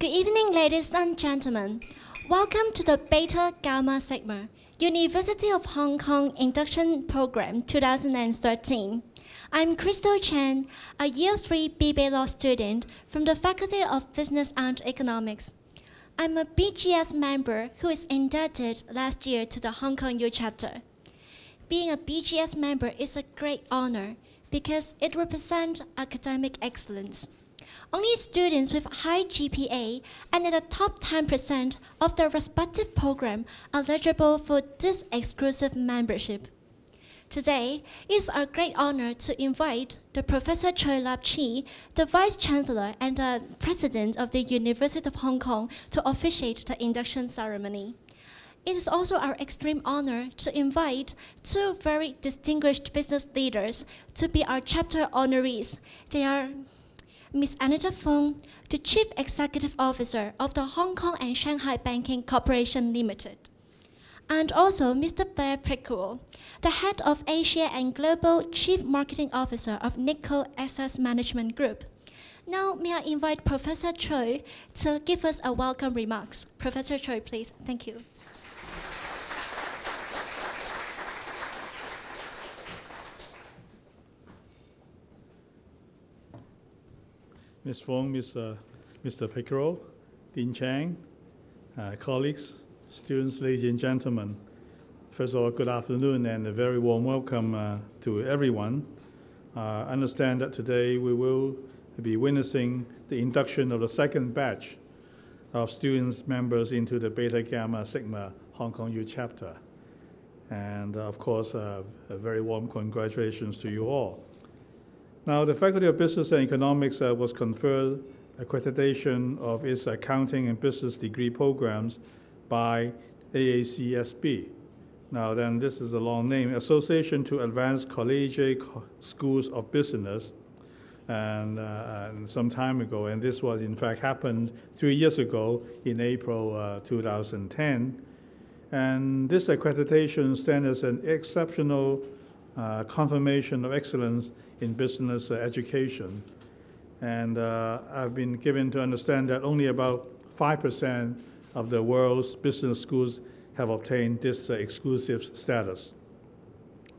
Good evening, ladies and gentlemen. Welcome to the Beta Gamma Sigma University of Hong Kong Induction Program 2013. I'm Crystal Chen, a Year 3 BBA Law student from the Faculty of Business and Economics. I'm a BGS member who is inducted last year to the Hong Kong U chapter. Being a BGS member is a great honor because it represents academic excellence. Only students with high GPA and in the top 10% of their respective program are eligible for this exclusive membership. Today, it is our great honor to invite the Professor Choi Lap Chi, the Vice Chancellor and the President of the University of Hong Kong, to officiate the induction ceremony. It is also our extreme honor to invite two very distinguished business leaders to be our chapter honorees. They are Ms. Anita Fong, the Chief Executive Officer of the Hong Kong and Shanghai Banking Corporation Limited, and also Mr. Blair Pickrell, the Head of Asia and Global Chief Marketing Officer of Nikko Asset Management Group. Now, may I invite Professor Choi to give us a welcome remarks. Professor Choi, please. Thank you. Ms. Fong, Mr. Pickrell, Dean Chang, colleagues, students, ladies and gentlemen. First of all, good afternoon and a very warm welcome to everyone. I understand that today we will be witnessing the induction of the second batch of students members into the Beta Gamma Sigma Hong Kong U chapter. And of course, a very warm congratulations to you all. Now, the Faculty of Business and Economics was conferred accreditation of its accounting and business degree programs by AACSB. Now, then, this is a long name, Association to Advanced Collegiate Schools of Business, and some time ago, and this was in fact happened 3 years ago in April 2010. And this accreditation stands as an exceptional confirmation of excellence in business education. And I've been given to understand that only about 5% of the world's business schools have obtained this exclusive status.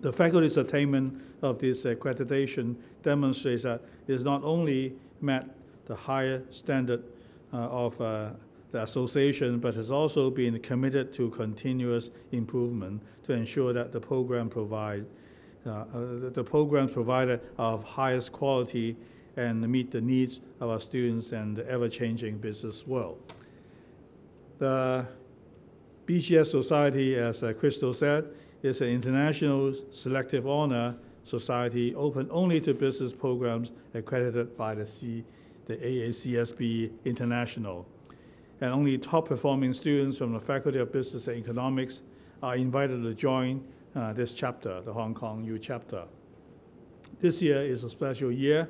The faculty's attainment of this accreditation demonstrates that it has not only met the higher standard of the association, but has also been committed to continuous improvement to ensure that the program provides the programs provided are of highest quality and meet the needs of our students and the ever-changing business world. The BGS Society, as Crystal said, is an international selective honor society open only to business programs accredited by the AACSB International. And only top-performing students from the Faculty of Business and Economics are invited to join this chapter, the Hong Kong U chapter. This year is a special year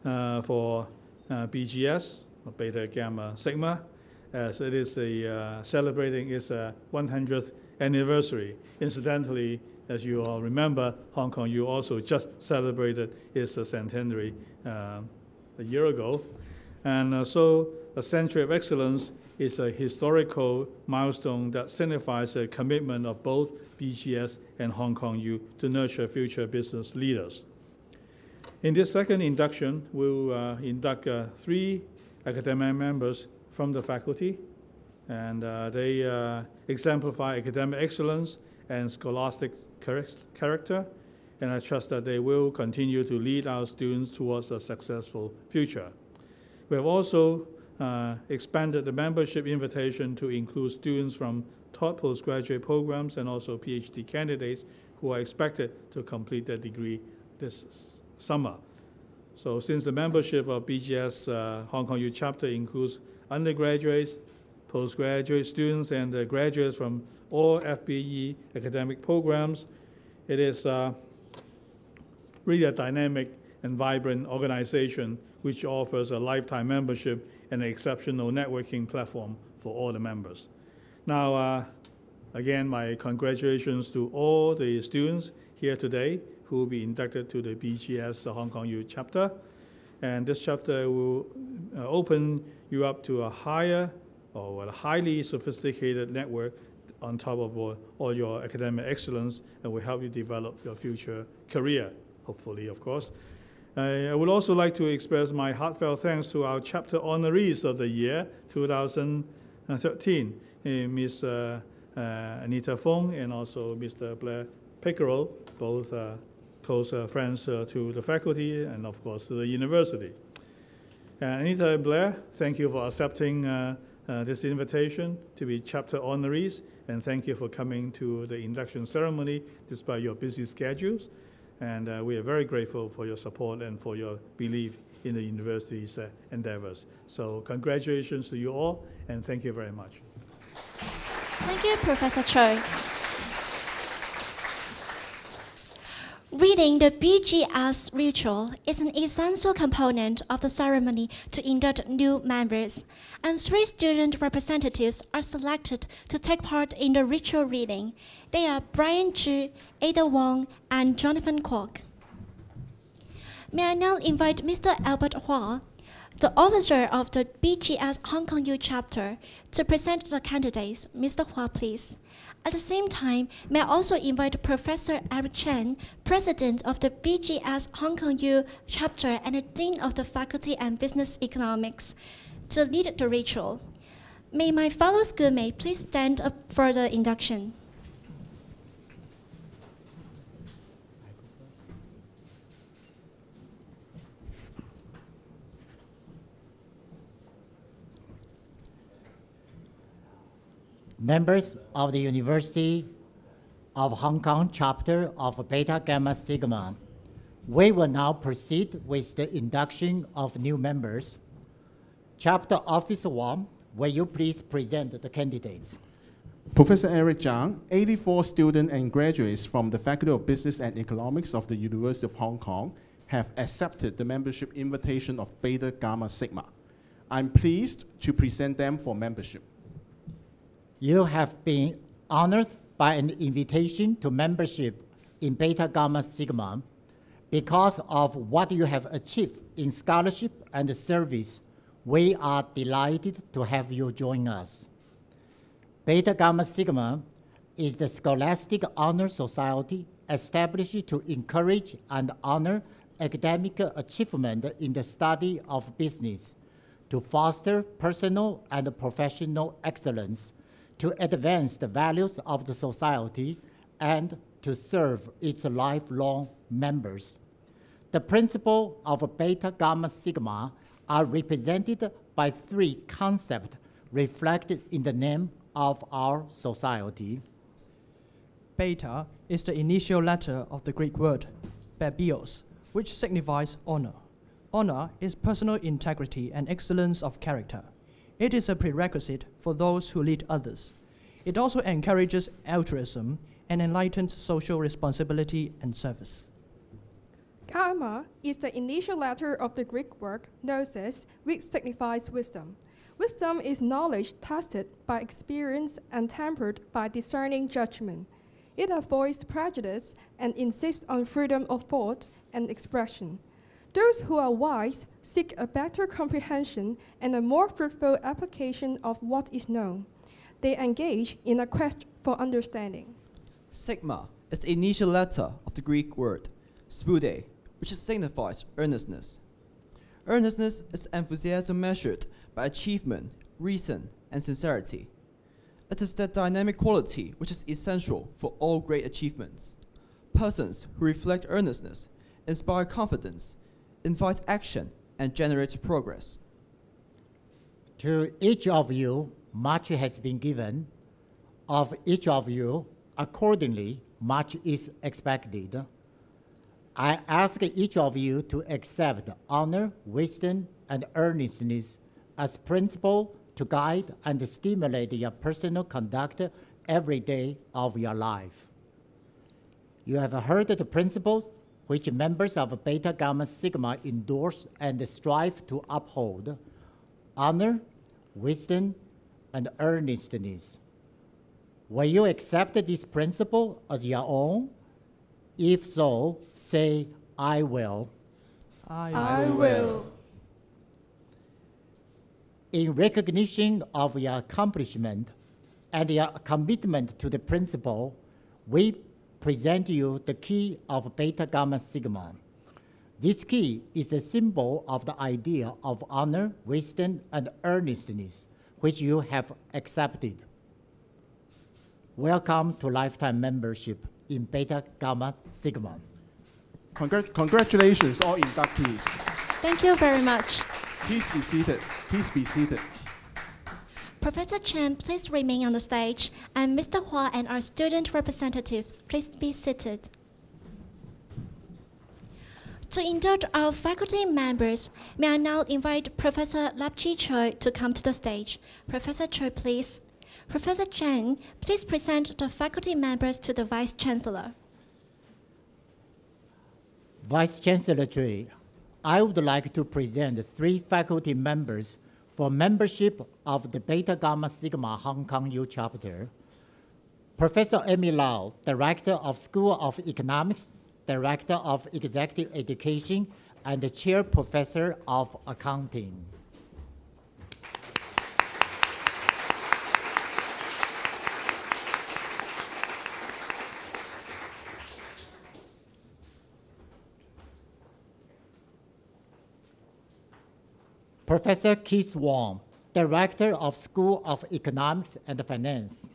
for BGS, Beta Gamma Sigma, as it is celebrating its 100th anniversary. Incidentally, as you all remember, Hong Kong U also just celebrated its centenary a year ago. And so a Century of Excellence is a historical milestone that signifies a commitment of both BGS and Hong Kong U to nurture future business leaders. In this second induction, we'll induct 3 academic members from the faculty, and they exemplify academic excellence and scholastic character, and I trust that they will continue to lead our students towards a successful future. We have also expanded the membership invitation to include students from top postgraduate programs and also PhD candidates who are expected to complete their degree this summer. So since the membership of BGS Hong Kong U chapter includes undergraduates, postgraduate students, and graduates from all FBE academic programs, it is really a dynamic and vibrant organization which offers a lifetime membership and an exceptional networking platform for all the members. Now, again, my congratulations to all the students here today who will be inducted to the BGS Hong Kong U chapter. And this chapter will open you up to a higher or a highly sophisticated network on top of all your academic excellence, and will help you develop your future career, hopefully, of course. I would also like to express my heartfelt thanks to our chapter honorees of the year 2013, Ms. Anita Fong and also Mr. Blair Pickerel, both close friends to the faculty and, of course, to the university. Anita and Blair, thank you for accepting this invitation to be chapter honorees, and thank you for coming to the induction ceremony despite your busy schedules. And we are very grateful for your support and for your belief in the university's endeavors. So congratulations to you all, and thank you very much. Thank you, Professor Choi. Reading the BGS ritual is an essential component of the ceremony to induct new members, and 3 student representatives are selected to take part in the ritual reading. They are Brian Zhi, Ada Wong, and Jonathan Kwok. May I now invite Mr. Albert Hua, the officer of the BGS Hong Kong U chapter, to present the candidates. Mr. Hua, please. At the same time, may I also invite Professor Eric Chen, President of the BGS Hong Kong U chapter and the Dean of the Faculty and Business Economics, to lead the ritual. May my fellow schoolmates please stand up for the induction. Members of the University of Hong Kong chapter of Beta Gamma Sigma, we will now proceed with the induction of new members. Chapter Officer Wang, will you please present the candidates? Professor Eric Zhang, 84 students and graduates from the Faculty of Business and Economics of the University of Hong Kong have accepted the membership invitation of Beta Gamma Sigma. I'm pleased to present them for membership. You have been honored by an invitation to membership in Beta Gamma Sigma because of what you have achieved in scholarship and service. We are delighted to have you join us. Beta Gamma Sigma is the scholastic honor society established to encourage and honor academic achievement in the study of business, to foster personal and professional excellence, to advance the values of the society, and to serve its lifelong members. The principles of Beta Gamma Sigma are represented by 3 concepts reflected in the name of our society. Beta is the initial letter of the Greek word babios, which signifies honor. Honor is personal integrity and excellence of character. It is a prerequisite for those who lead others. It also encourages altruism and enlightened social responsibility and service. Gamma is the initial letter of the Greek word gnosis, which signifies wisdom. Wisdom is knowledge tested by experience and tempered by discerning judgment. It avoids prejudice and insists on freedom of thought and expression. Those who are wise seek a better comprehension and a more fruitful application of what is known. They engage in a quest for understanding. Sigma is the initial letter of the Greek word spoude, which signifies earnestness. Earnestness is enthusiasm measured by achievement reason, and sincerity. It is that dynamic quality which is essential for all great achievements. Persons who reflect earnestness, inspire confidence, invite action, and generate progress. To each of you, much has been given. Of each of you, accordingly, much is expected. I ask each of you to accept honor, wisdom, and earnestness as principle to guide and stimulate your personal conduct every day of your life. You have heard the principles which members of Beta Gamma Sigma endorse and strive to uphold: honor, wisdom, and earnestness. Will you accept this principle as your own? If so, say, I will. I will. In recognition of your accomplishment and your commitment to the principle, we present you the key of Beta Gamma Sigma. This key is a symbol of the idea of honor, wisdom, and earnestness, which you have accepted. Welcome to lifetime membership in Beta Gamma Sigma. Congratulations, all inductees. Thank you very much. Please be seated. Please be seated. Professor Chen, please remain on the stage, and Mr. Hua and our student representatives, please be seated. To induct our faculty members, may I now invite Professor Lapchi Choi to come to the stage. Professor Choi, please. Professor Chen, please present the faculty members to the Vice Chancellor. Vice Chancellor Choi, I would like to present 3 faculty members for membership of the Beta Gamma Sigma Hong Kong U Chapter. Professor Amy Lau, Director of School of Economics, Director of Executive Education, and the Chair Professor of Accounting. Professor Keith Wong, Director of School of Economics and Finance.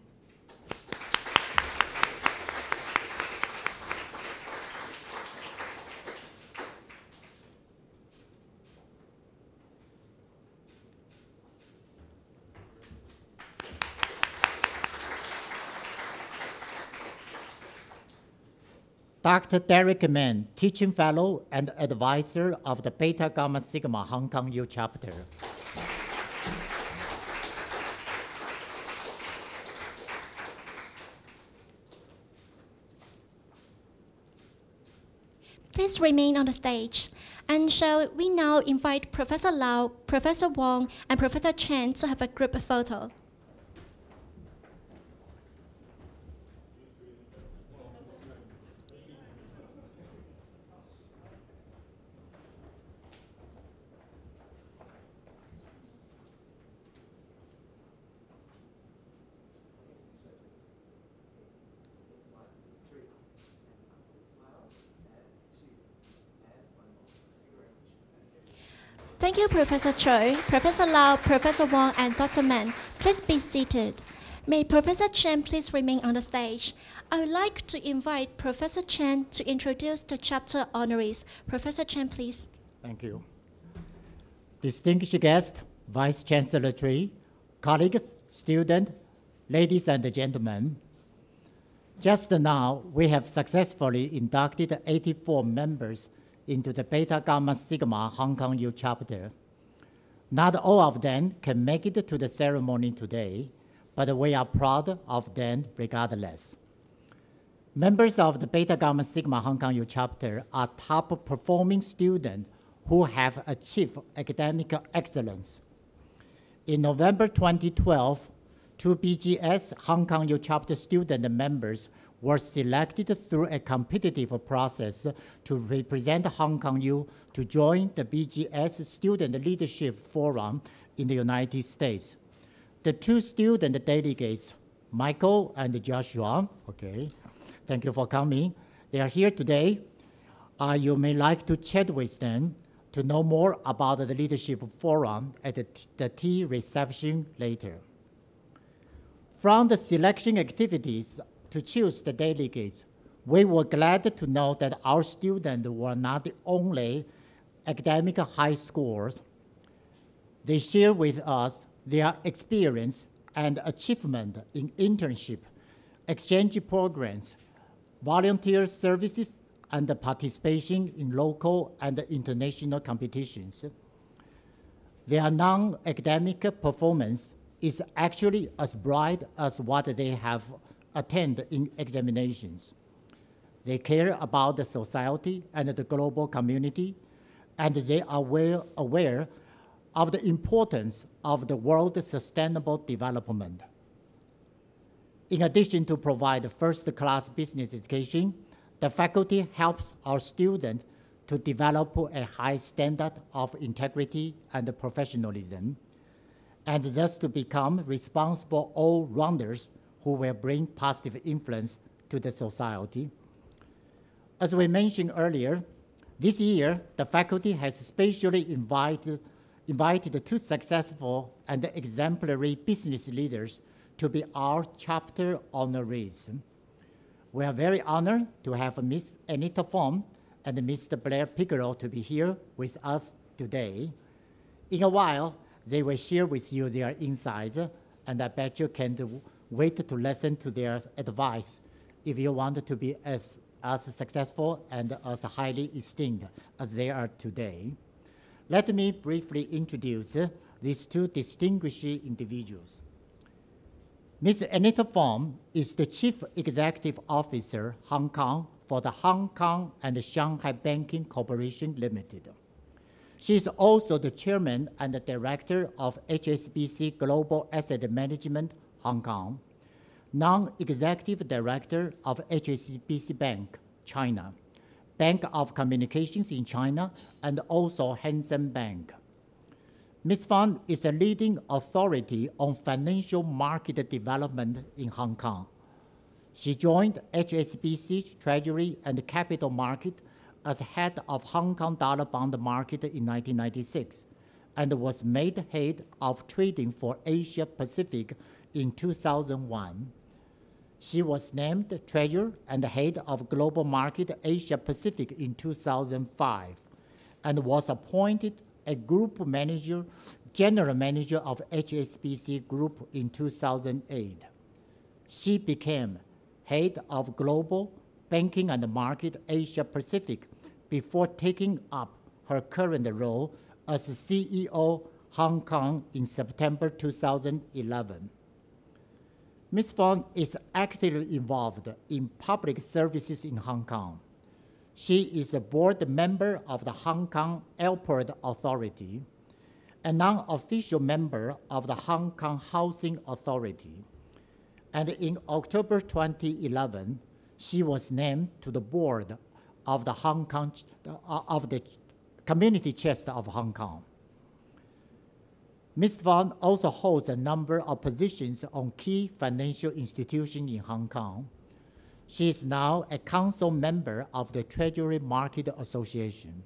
Dr. Derek Mann, Teaching Fellow and Advisor of the Beta Gamma Sigma Hong Kong U Chapter. Please remain on the stage. And shall we now invite Professor Lau, Professor Wong, and Professor Chen to have a group photo. Thank you, Professor Choi, Professor Lau, Professor Wong, and Dr. Mann. Please be seated. May Professor Chen please remain on the stage. I would like to invite Professor Chen to introduce the chapter honorees. Professor Chen, please. Thank you. Distinguished guests, Vice Chancellor Tree, colleagues, students, ladies and gentlemen. Just now, we have successfully inducted 84 members into the Beta Gamma Sigma Hong Kong U Chapter. Not all of them can make it to the ceremony today, but we are proud of them regardless. Members of the Beta Gamma Sigma Hong Kong U Chapter are top performing students who have achieved academic excellence. In November 2012, 2 BGS Hong Kong U Chapter student members were selected through a competitive process to represent Hong Kong U to join the BGS Student Leadership Forum in the United States. The 2 student delegates, Michael and Joshua, okay, thank you for coming. They are here today. You may like to chat with them to know more about the leadership forum at the tea reception later. From the selection activities to choose the delegates, we were glad to know that our students were not the only academic high scores. They shared with us their experience and achievement in internship, exchange programs, volunteer services, and the participation in local and international competitions. Their non-academic performance is actually as bright as what they have attended in examinations. They care about the society and the global community, and they are well aware of the importance of the world's sustainable development. In addition to provide first-class business education, the faculty helps our students to develop a high standard of integrity and professionalism, and thus to become responsible all-rounders who will bring positive influence to the society. As we mentioned earlier, this year, the faculty has specially invited two successful and exemplary business leaders to be our chapter honorees. We are very honored to have Ms. Anita Fong and Mr. Blair Pickerel to be here with us today. In a while, they will share with you their insights, and I bet you can wait to listen to their advice if you want to be as successful and as highly esteemed as they are today. Let me briefly introduce these two distinguished individuals. Ms. Anita Fong is the Chief Executive Officer, Hong Kong, for the Hong Kong and Shanghai Banking Corporation Limited. She is also the Chairman and the Director of HSBC Global Asset Management, Hong Kong, Non-Executive Director of HSBC Bank, China, Bank of Communications in China, and also Hang Seng Bank. Ms. Fong is a leading authority on financial market development in Hong Kong. She joined HSBC Treasury and Capital Market as head of Hong Kong dollar bond market in 1996 and was made head of trading for Asia Pacific in 2001. She was named treasurer and head of global market Asia Pacific in 2005 and was appointed a group manager, general manager of HSBC Group in 2008. She became head of global banking and market Asia Pacific before taking up her current role as CEO Hong Kong in September 2011. Ms. Fong is actively involved in public services in Hong Kong. She is a board member of the Hong Kong Airport Authority, a non-official member of the Hong Kong Housing Authority. And in October 2011, she was named to the board of the of the Community Chest of Hong Kong. Ms. Fong also holds a number of positions on key financial institutions in Hong Kong. She is now a council member of the Treasury Market Association.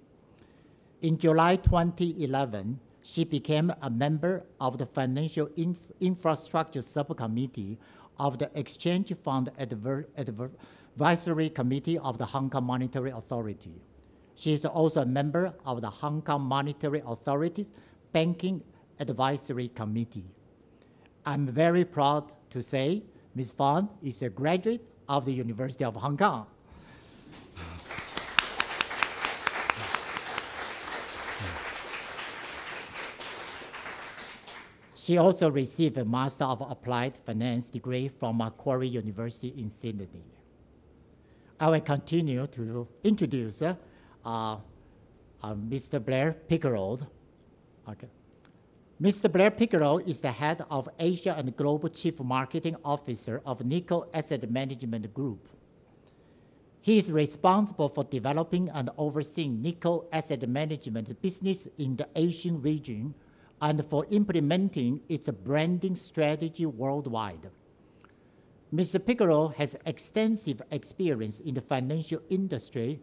In July 2011, she became a member of the Financial Infrastructure Subcommittee of the Exchange Fund Advisory Committee of the Hong Kong Monetary Authority. She is also a member of the Hong Kong Monetary Authority's Banking Advisory Committee. I'm very proud to say Ms. Fong is a graduate of the University of Hong Kong. She also received a Master of Applied Finance degree from Macquarie University in Sydney. I will continue to introduce Mr. Blair Pickerel. Okay. Mr. Blair Pickerel is the head of Asia and Global Chief Marketing Officer of Nikko Asset Management Group. He is responsible for developing and overseeing Nikko Asset Management business in the Asian region and for implementing its branding strategy worldwide. Mr. Pickerel has extensive experience in the financial industry,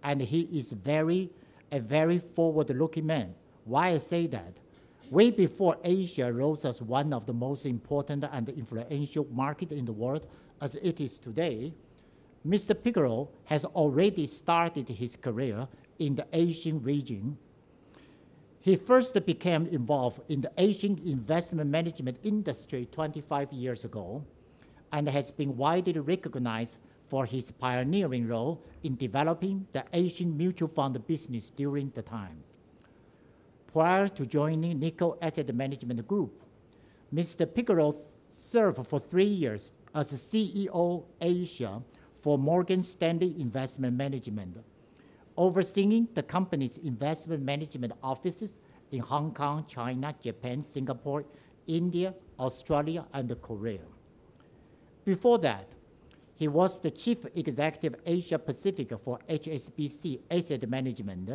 and he is very a very forward-looking man. Why I say that? Way before Asia rose as one of the most important and influential markets in the world as it is today, Mr. Pickerel has already started his career in the Asian region. He first became involved in the Asian investment management industry 25 years ago and has been widely recognized for his pioneering role in developing the Asian mutual fund business during the time. Prior to joining Nikko Asset Management Group, Mr. Pickerel served for 3 years as CEO Asia for Morgan Stanley Investment Management, overseeing the company's investment management offices in Hong Kong, China, Japan, Singapore, India, Australia, and Korea. Before that, he was the Chief Executive Asia Pacific for HSBC Asset Management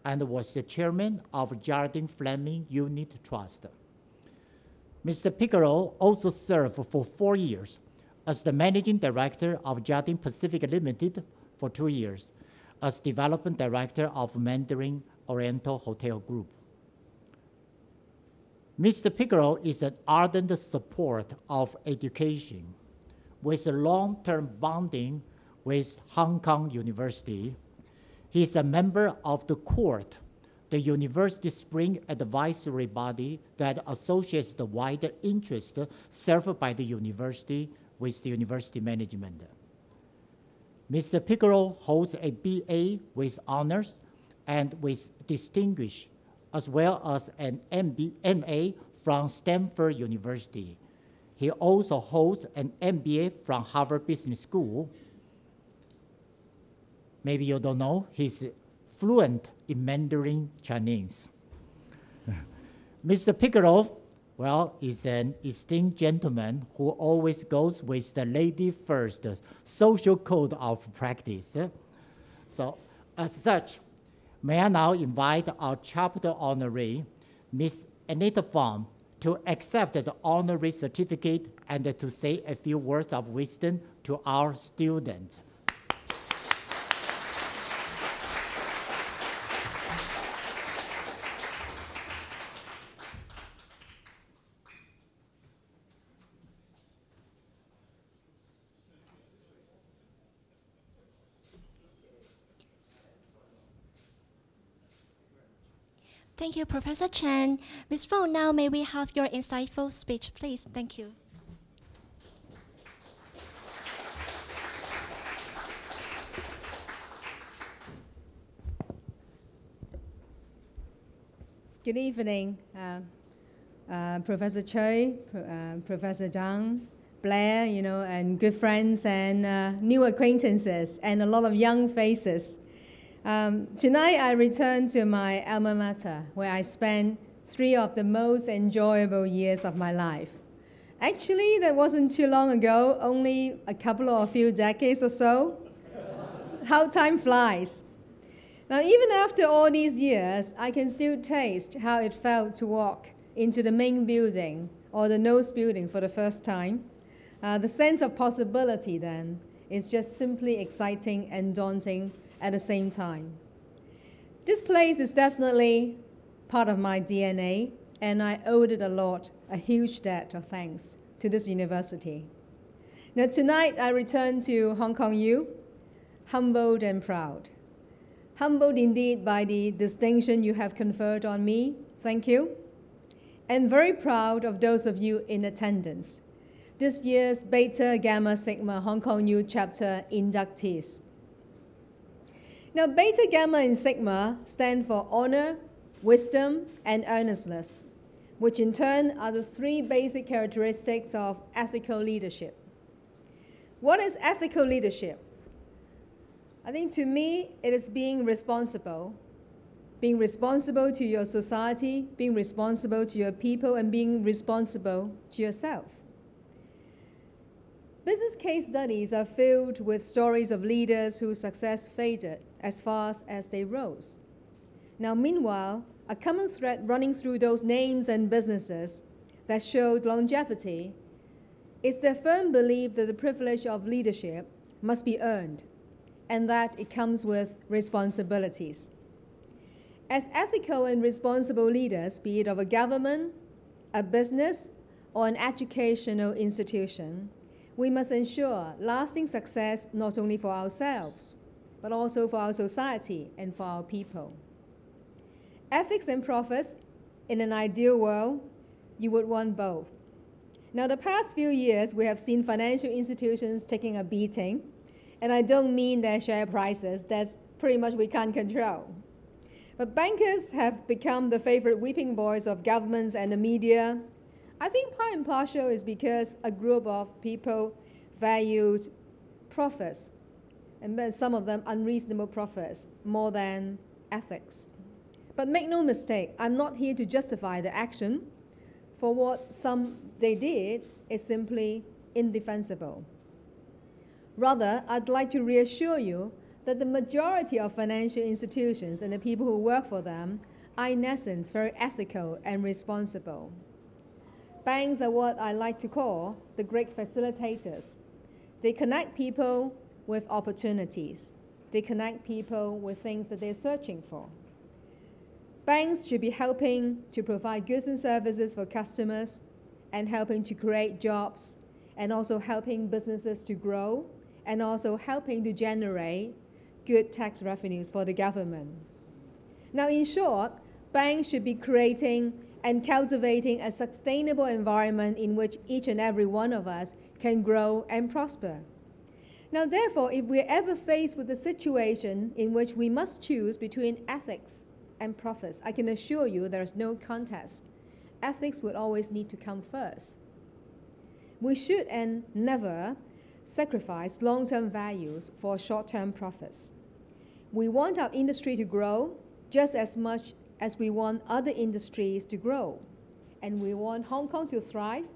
and was the Chairman of Jardine Fleming Unit Trust. Mr. Pickerel also served for 4 years as the Managing Director of Jardine Pacific Limited for 2 years, as Development Director of Mandarin Oriental Hotel Group. Mr. Pickerel is an ardent supporter of education, with a long-term bonding with Hong Kong University. He is a member of the court, the University Spring Advisory Body that associates the wider interest served by the university with the university management. Mr. Pickerel holds a BA with honors and with distinguished, as well as an MA from Stanford University. He also holds an MBA from Harvard Business School. Maybe you don't know, he's fluent in Mandarin Chinese. Mr. Pickerel, well, is an esteemed gentleman who always goes with the lady first social code of practice. So, as such, may I now invite our chapter honoree, Ms. Anita Pham, to accept the honorary certificate and to say a few words of wisdom to our students. Thank you, Professor Chen. Ms. Pham, now may we have your insightful speech, please? Thank you. Good evening, Professor Choi, Professor Dang, Blair, and good friends and new acquaintances and a lot of young faces. Tonight I return to my alma mater, where I spent 3 of the most enjoyable years of my life. Actually, that wasn't too long ago, only a couple or a few decades or so. How time flies. Now, even after all these years, I can still taste how it felt to walk into the main building or the nose building for the first time. The sense of possibility then is just simply exciting and daunting at the same time. This place is definitely part of my DNA, and I owed it a huge debt of thanks to this university. Now tonight I return to Hong Kong U, humbled and proud. Humbled indeed by the distinction you have conferred on me, thank you, and very proud of those of you in attendance, this year's Beta Gamma Sigma Hong Kong U chapter inductees. Now, Beta, Gamma, and Sigma stand for honor, wisdom, and earnestness, which in turn are the 3 basic characteristics of ethical leadership. What is ethical leadership? I think to me, it is being responsible to your society, being responsible to your people, and being responsible to yourself. Business case studies are filled with stories of leaders whose success faded as fast as they rose. Now, meanwhile, a common thread running through those names and businesses that showed longevity is their firm belief that the privilege of leadership must be earned and that it comes with responsibilities. As ethical and responsible leaders, be it of a government, a business, or an educational institution, we must ensure lasting success not only for ourselves, but also for our society and for our people. Ethics and profits, in an ideal world, you would want both. Now, the past few years, we have seen financial institutions taking a beating, and I don't mean their share prices, that's pretty much we can't control. But bankers have become the favorite weeping boys of governments and the media. I think part and partial is because a group of people valued profits, and some of them unreasonable profits, more than ethics. But make no mistake, I'm not here to justify the action, for what some they did is simply indefensible. Rather, I'd like to reassure you that the majority of financial institutions and the people who work for them are in essence very ethical and responsible. Banks are what I like to call the great facilitators. They connect people with opportunities. They connect people with things that they're searching for. Banks should be helping to provide goods and services for customers and helping to create jobs and also helping businesses to grow and also helping to generate good tax revenues for the government. Now, in short, banks should be creating and cultivating a sustainable environment in which each and every one of us can grow and prosper. Now, therefore, if we're ever faced with a situation in which we must choose between ethics and profits, I can assure you there's no contest. Ethics would always need to come first. We should and never sacrifice long-term values for short-term profits. We want our industry to grow just as much as we want other industries to grow. And we want Hong Kong to thrive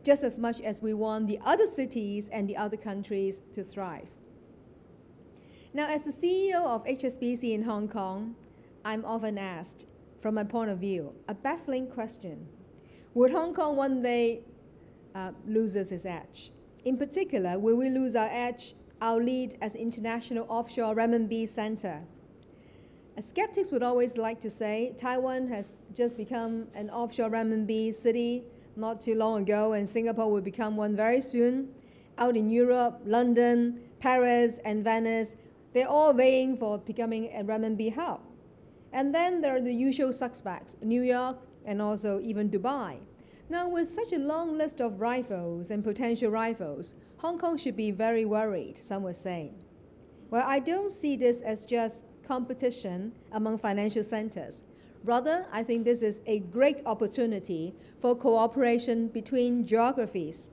just as much as we want the other cities and the other countries to thrive. Now, as the CEO of HSBC in Hong Kong, I'm often asked, from my point of view, a baffling question. Would Hong Kong one day lose its edge? In particular, will we lose our edge, our lead as international offshore renminbi center? As skeptics would always like to say, Taiwan has just become an offshore renminbi city not too long ago, and Singapore will become one very soon. Out in Europe, London, Paris, and Venice, they're all vying for becoming a renminbi hub. And then there are the usual suspects, New York and also even Dubai. Now, with such a long list of rivals and potential rivals, Hong Kong should be very worried, some would say. Well, I don't see this as just competition among financial centers. Rather, I think this is a great opportunity for cooperation between geographies.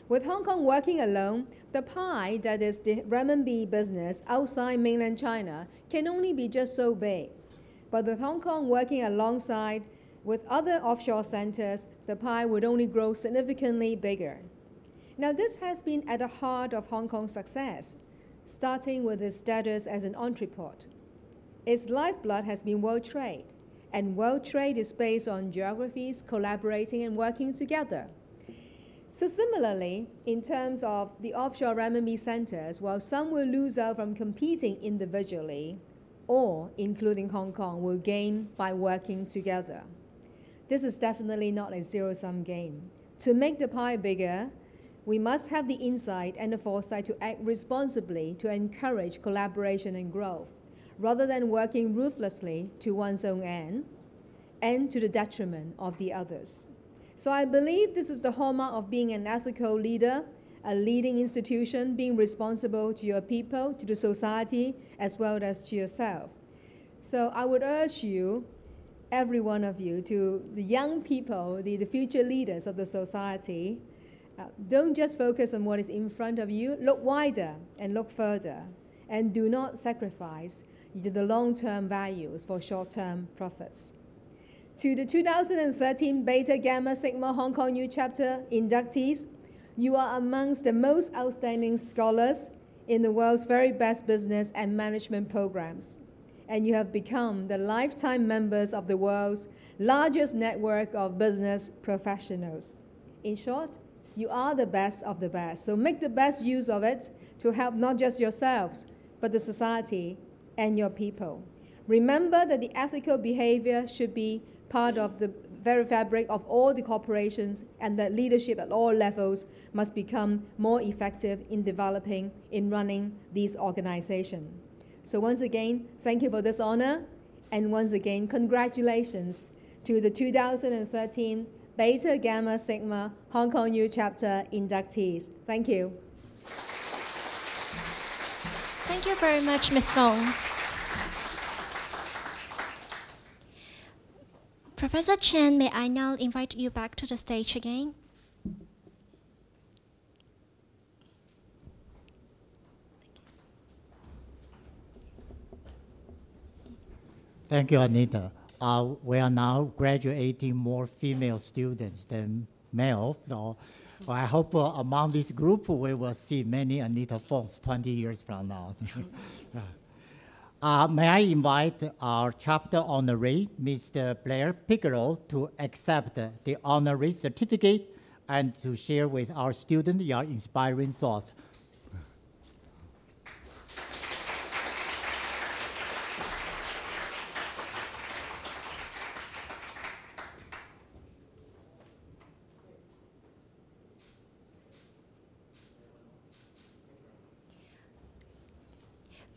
With Hong Kong working alone, the pie that is the renminbi business outside mainland China can only be just so big. But with Hong Kong working alongside with other offshore centers, the pie would only grow significantly bigger. Now, this has been at the heart of Hong Kong's success, starting with its status as an entrepot. Its lifeblood has been world trade, and world trade is based on geographies collaborating and working together. So similarly, in terms of the offshore renminbi centers, while some will lose out from competing individually, or, including Hong Kong, will gain by working together. This is definitely not a zero-sum game. To make the pie bigger, we must have the insight and the foresight to act responsibly to encourage collaboration and growth, rather than working ruthlessly to one's own end and to the detriment of the others. So I believe this is the hallmark of being an ethical leader, a leading institution, being responsible to your people, to the society, as well as to yourself. So I would urge you, every one of you, to the young people, the future leaders of the society, don't just focus on what is in front of you, look wider and look further, and do not sacrifice the long-term values for short-term profits. To the 2013 Beta Gamma Sigma Hong Kong New Chapter inductees, you are amongst the most outstanding scholars in the world's very best business and management programs. And you have become the lifetime members of the world's largest network of business professionals. In short, you are the best of the best. So make the best use of it to help not just yourselves, but the society and your people. Remember that the ethical behavior should be part of the very fabric of all the corporations, and that leadership at all levels must become more effective in developing, in running these organizations. So once again, thank you for this honor, and once again, congratulations to the 2013 Beta Gamma Sigma Hong Kong U Chapter inductees. Thank you. Thank you very much, Ms. Fong. Professor Chen, may I now invite you back to the stage again? Thank you, Anita. We are now graduating more female students than male, so I hope among this group we will see many Anita Fongs 20 years from now. May I invite our chapter honoree, Mr. Blair Pickerel, to accept the honorary certificate and to share with our students your inspiring thoughts.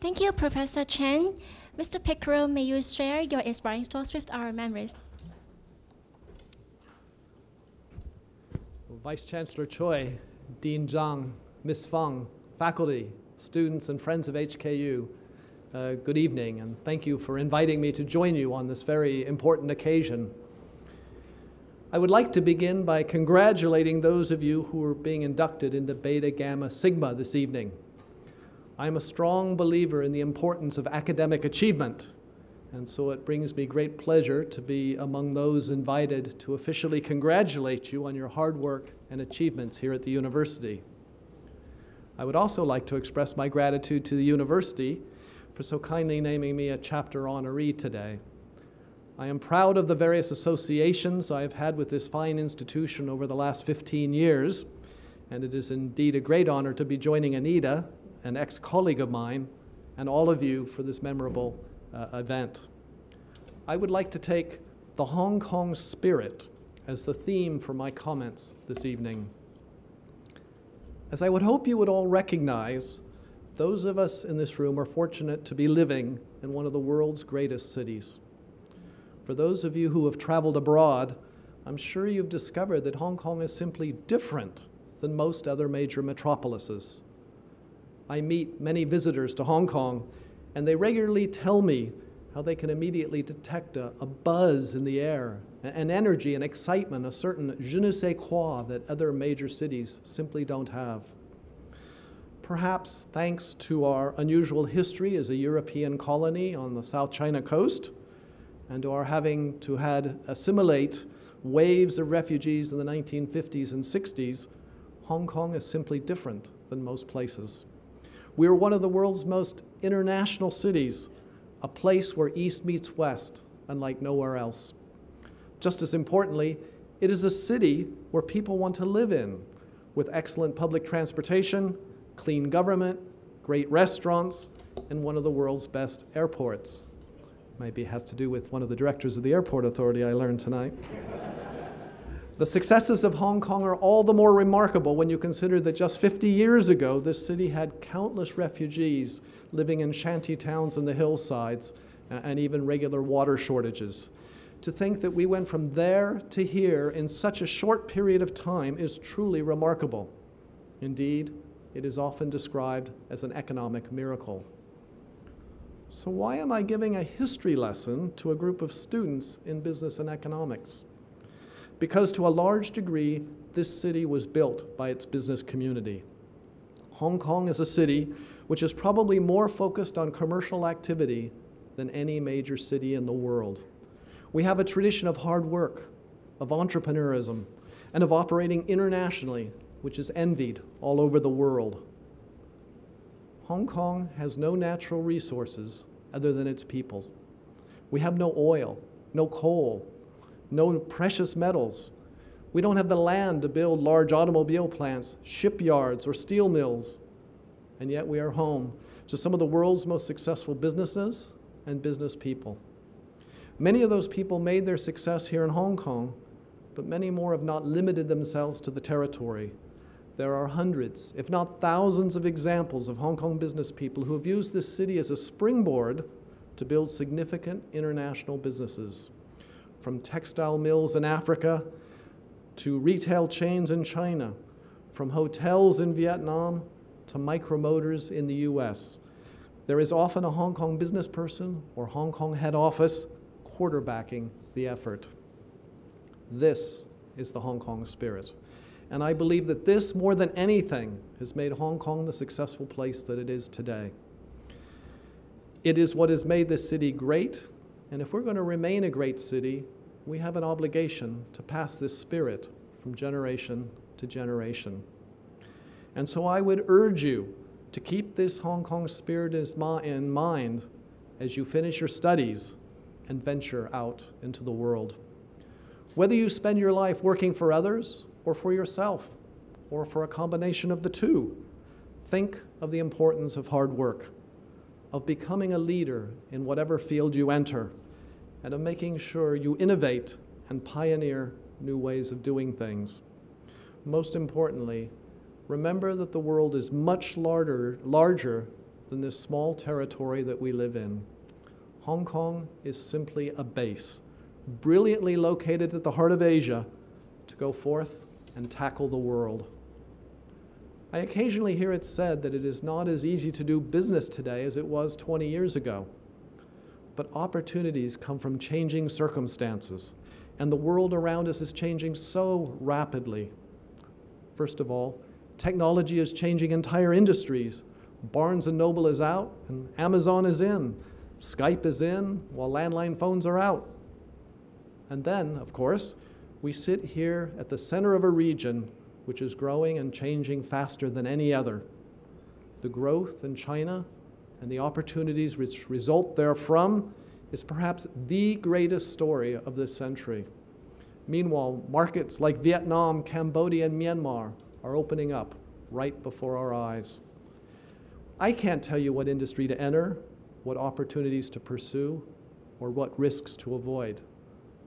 Thank you, Professor Chen. Mr. Pickerel, may you share your inspiring thoughts with our members? Vice Chancellor Choi, Dean Zhang, Ms. Fong, faculty, students, and friends of HKU, good evening, and thank you for inviting me to join you on this very important occasion. I would like to begin by congratulating those of you who are being inducted into Beta Gamma Sigma this evening. I'm a strong believer in the importance of academic achievement, and so it brings me great pleasure to be among those invited to officially congratulate you on your hard work and achievements here at the university. I would also like to express my gratitude to the university for so kindly naming me a chapter honoree today. I am proud of the various associations I have had with this fine institution over the last 15 years, and it is indeed a great honor to be joining Anita, an ex-colleague of mine, and all of you for this memorable event. I would like to take the Hong Kong spirit as the theme for my comments this evening. As I would hope you would all recognize, those of us in this room are fortunate to be living in one of the world's greatest cities. For those of you who have traveled abroad, I'm sure you've discovered that Hong Kong is simply different than most other major metropolises. I meet many visitors to Hong Kong, and they regularly tell me how they can immediately detect a buzz in the air, an energy and excitement, a certain je ne sais quoi that other major cities simply don't have. Perhaps thanks to our unusual history as a European colony on the South China coast, and to our having to assimilate waves of refugees in the 1950s and 60s, Hong Kong is simply different than most places. We are one of the world's most international cities, a place where East meets West, unlike nowhere else. Just as importantly, it is a city where people want to live in, with excellent public transportation, clean government, great restaurants, and one of the world's best airports. Maybe it has to do with one of the directors of the airport authority I learned tonight. The successes of Hong Kong are all the more remarkable when you consider that just 50 years ago, this city had countless refugees living in shanty towns in the hillsides and even regular water shortages. To think that we went from there to here in such a short period of time is truly remarkable. Indeed, it is often described as an economic miracle. So why am I giving a history lesson to a group of students in business and economics? Because to a large degree, this city was built by its business community. Hong Kong is a city which is probably more focused on commercial activity than any major city in the world. We have a tradition of hard work, of entrepreneurism, and of operating internationally, which is envied all over the world. Hong Kong has no natural resources other than its people. We have no oil, no coal, no precious metals. We don't have the land to build large automobile plants, shipyards, or steel mills. And yet we are home to some of the world's most successful businesses and business people. Many of those people made their success here in Hong Kong, but many more have not limited themselves to the territory. There are hundreds, if not thousands, of examples of Hong Kong business people who have used this city as a springboard to build significant international businesses. From textile mills in Africa to retail chains in China, from hotels in Vietnam to micromotors in the US. There is often a Hong Kong business person or Hong Kong head office quarterbacking the effort. This is the Hong Kong spirit. And I believe that this, more than anything, has made Hong Kong the successful place that it is today. It is what has made this city great, and if we're going to remain a great city, we have an obligation to pass this spirit from generation to generation. And so I would urge you to keep this Hong Kong spirit in mind as you finish your studies and venture out into the world. Whether you spend your life working for others or for yourself or for a combination of the two, think of the importance of hard work, of becoming a leader in whatever field you enter, and of making sure you innovate and pioneer new ways of doing things. Most importantly, remember that the world is much larger than this small territory that we live in. Hong Kong is simply a base, brilliantly located at the heart of Asia, to go forth and tackle the world. I occasionally hear it said that it is not as easy to do business today as it was 20 years ago. But opportunities come from changing circumstances, and the world around us is changing so rapidly. First of all, technology is changing entire industries. Barnes & Noble is out, and Amazon is in. Skype is in, while landline phones are out. And then, of course, we sit here at the center of a region which is growing and changing faster than any other. The growth in China and the opportunities which result therefrom is perhaps the greatest story of this century. Meanwhile, markets like Vietnam, Cambodia, and Myanmar are opening up right before our eyes. I can't tell you what industry to enter, what opportunities to pursue, or what risks to avoid.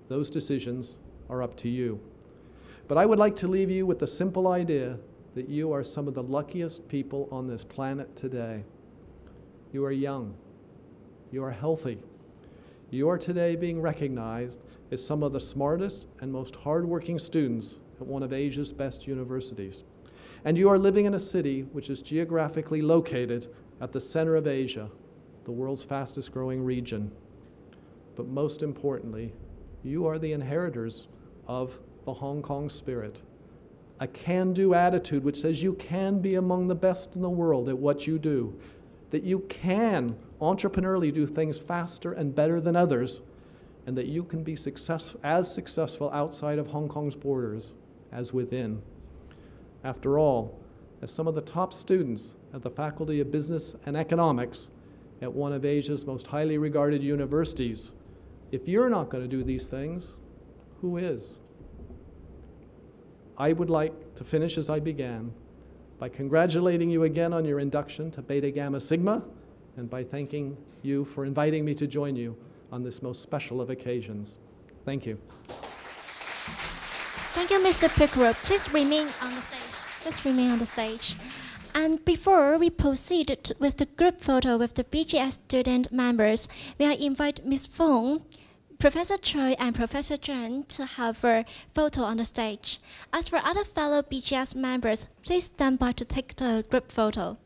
Those decisions are up to you. But I would like to leave you with the simple idea that you are some of the luckiest people on this planet today. You are young. You are healthy. You are today being recognized as some of the smartest and most hardworking students at one of Asia's best universities. And you are living in a city which is geographically located at the center of Asia, the world's fastest growing region. But most importantly, you are the inheritors of the Hong Kong spirit, a can-do attitude which says you can be among the best in the world at what you do, that you can entrepreneurially do things faster and better than others, and that you can be as successful outside of Hong Kong's borders as within. After all, as some of the top students at the Faculty of Business and Economics at one of Asia's most highly regarded universities, if you're not going to do these things, who is? I would like to finish as I began by congratulating you again on your induction to Beta Gamma Sigma, and by thanking you for inviting me to join you on this most special of occasions. Thank you. Thank you, Mr. Pickerel. Please remain on the stage. Please remain on the stage. And before we proceed with the group photo with the BGS student members, may I invite Ms. Fong, Professor Choi, and Professor Zhang to have a photo on the stage. As for other fellow BGS members, please stand by to take the group photo.